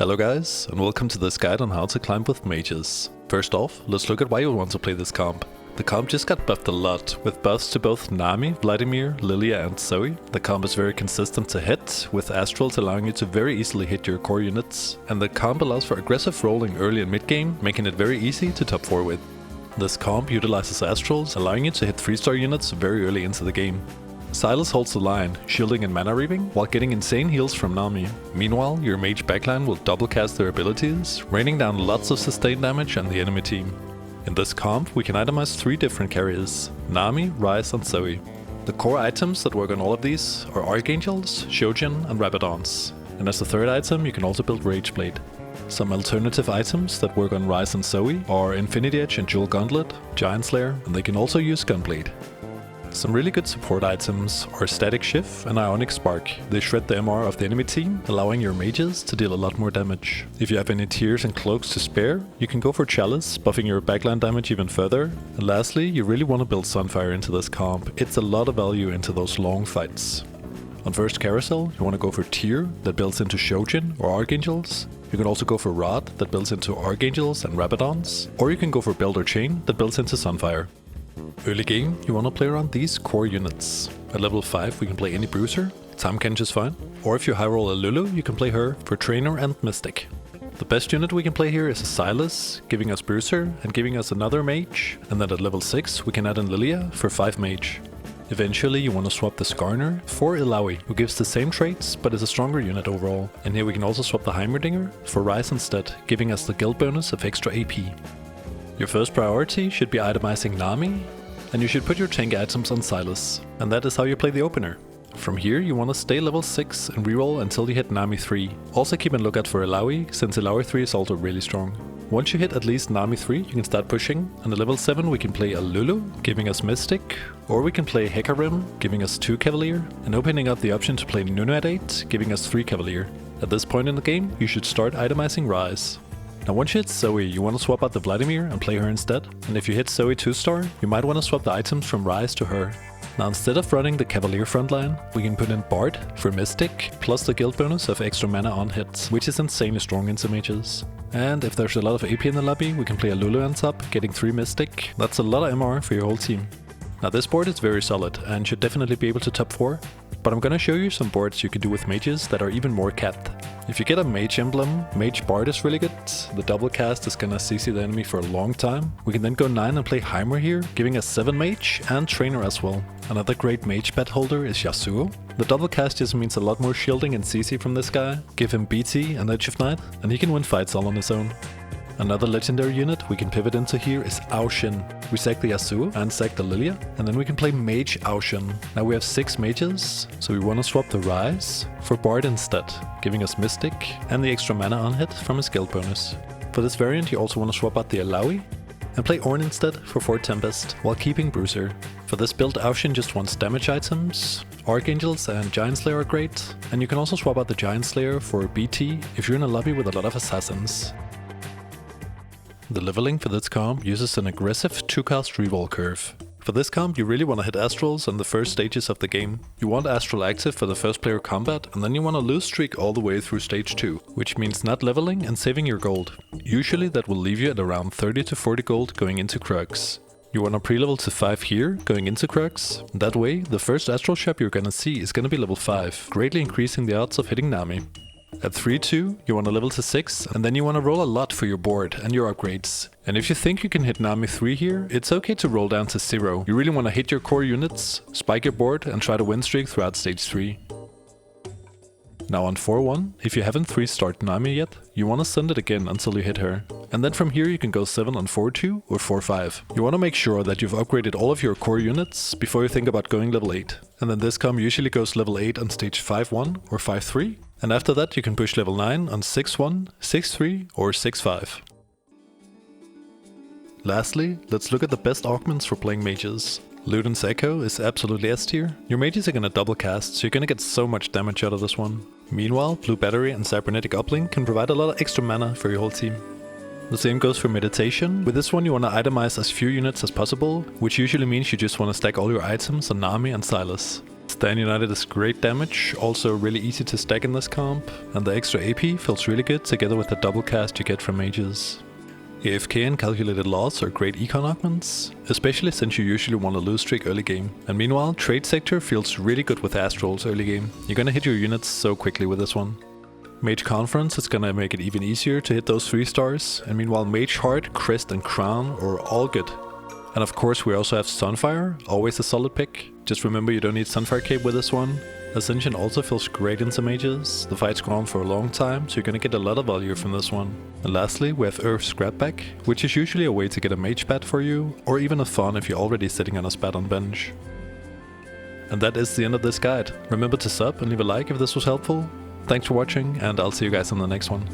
Hello guys, and welcome to this guide on how to climb with mages. First off, let's look at why you want to play this comp. The comp just got buffed a lot, with buffs to both Nami, Vladimir, Lilia and Zoe. The comp is very consistent to hit, with Astrals allowing you to very easily hit your core units, and the comp allows for aggressive rolling early and mid game, making it very easy to top 4 with. This comp utilizes Astrals, allowing you to hit 3-star units very early into the game. Sylas holds the line, shielding and mana reaping, while getting insane heals from Nami. Meanwhile, your mage backline will double cast their abilities, raining down lots of sustained damage on the enemy team. In this comp, we can itemize 3 different carriers: Nami, Ryze and Zoe. The core items that work on all of these are Archangels, Shojin and Rabadons. And as the third item, you can also build Rageblade. Some alternative items that work on Ryze and Zoe are Infinity Edge and Jewel Gauntlet, Giant Slayer, and they can also use Gunblade. Some really good support items are Static Shift and Ionic Spark. They shred the MR of the enemy team, allowing your mages to deal a lot more damage. If you have any tears and cloaks to spare, you can go for Chalice, buffing your backline damage even further. And lastly, you really want to build Sunfire into this comp. It's a lot of value into those long fights. On first Carousel, you want to go for Tear that builds into Shojin or Archangels. You can also go for Rod that builds into Archangels and Rabadons. Or you can go for Builder Chain that builds into Sunfire. Early game, you want to play around these core units. At level 5 we can play any bruiser, Tahm is fine, or if you high roll a Lulu you can play her for Trainer and Mystic. The best unit we can play here is a Sylas, giving us bruiser and giving us another mage, and then at level 6 we can add in Lilia for 5 mage. Eventually you want to swap the Skarner for Illaoi, who gives the same traits but is a stronger unit overall. And here we can also swap the Heimerdinger for Ryze instead, giving us the guild bonus of extra AP. Your first priority should be itemizing Nami, and you should put your tank items on Sylas, and that is how you play the opener. From here you want to stay level 6 and reroll until you hit Nami 3. Also keep a lookout for Illaoi, since Illaoi 3 is also really strong. Once you hit at least Nami 3 you can start pushing, and at level 7 we can play a Lulu, giving us Mystic, or we can play Hecarim, giving us 2 Cavalier, and opening up the option to play Nunu at 8, giving us 3 Cavalier. At this point in the game you should start itemizing Ryze. Now once you hit Zoe, you want to swap out the Vladimir and play her instead, and if you hit Zoe 2-star, you might want to swap the items from Ryze to her. Now instead of running the Cavalier frontline, we can put in Bard for Mystic, plus the guild bonus of extra mana on hits, which is insanely strong into mages. And if there's a lot of AP in the lobby, we can play a Lulu on top, getting 3 Mystic. That's a lot of MR for your whole team. Now this board is very solid and should definitely be able to top 4, but I'm gonna show you some boards you can do with mages that are even more capped. If you get a mage emblem, Mage Bard is really good. The double cast is gonna CC the enemy for a long time. We can then go 9 and play Heimer here, giving us 7 mage and trainer as well. Another great mage pet holder is Yasuo. The double cast just means a lot more shielding and CC from this guy. Give him BT and Edge of Night, and he can win fights all on his own. Another legendary unit we can pivot into here is Aoshin. We sack the Yasuo and sack the Lilia, and then we can play Mage Aoshin. Now we have 6 mages, so we want to swap the Ryze for Bard instead, giving us Mystic and the extra mana on hit from his guild bonus. For this variant you also want to swap out the Illaoi and play Ornn instead for 4 Tempest, while keeping Bruiser. For this build Aoshin just wants damage items. Archangels and Giant Slayer are great, and you can also swap out the Giant Slayer for BT if you're in a lobby with a lot of assassins. The leveling for this comp uses an aggressive 2-cast reroll curve. For this comp you really want to hit Astrals on the first stages of the game. You want Astral active for the first player combat, and then you want to lose streak all the way through stage 2, which means not leveling and saving your gold. Usually that will leave you at around 30 to 40 gold going into Crux. You want to pre-level to 5 here, going into Crux. That way, the first Astral shop you're gonna see is gonna be level 5, greatly increasing the odds of hitting Nami. At 3-2, you want to level to 6, and then you want to roll a lot for your board and your upgrades. And if you think you can hit Nami 3 here, it's okay to roll down to 0. You really want to hit your core units, spike your board, and try to win streak throughout stage 3. Now on 4-1, if you haven't 3-starred Nami yet, you want to send it again until you hit her. And then from here you can go 7 on 4-2 or 4-5. You want to make sure that you've upgraded all of your core units before you think about going level 8. And then this comp usually goes level 8 on stage 5-1 or 5-3. And after that you can push level 9 on 6-1, 6-3 or 6-5. Lastly, let's look at the best augments for playing mages. Luden's Echo is absolutely S tier. Your mages are gonna double cast, so you're gonna get so much damage out of this one. Meanwhile, Blue Battery and Cybernetic Uplink can provide a lot of extra mana for your whole team. The same goes for Meditation. With this one you want to itemize as few units as possible, which usually means you just want to stack all your items on Nami and Sylas. Stand United is great damage, also really easy to stack in this comp, and the extra AP feels really good together with the double cast you get from mages. AFK and Calculated Loss are great Econ augments, especially since you usually want a lose streak early game. And meanwhile, Trade Sector feels really good with Astrals early game. You're gonna hit your units so quickly with this one. Mage Conference is gonna make it even easier to hit those 3 stars, and meanwhile Mage Heart, Crest and Crown are all good. And of course we also have Sunfire, always a solid pick. Just remember you don't need Sunfire Cape with this one. Ascension also feels great in some mages. The fight's gone on for a long time, so you're gonna get a lot of value from this one. And lastly, we have Earth Scrapback, which is usually a way to get a mage spat for you, or even a fun if you're already sitting on a spat on bench. And that is the end of this guide. Remember to sub and leave a like if this was helpful. Thanks for watching, and I'll see you guys on the next one.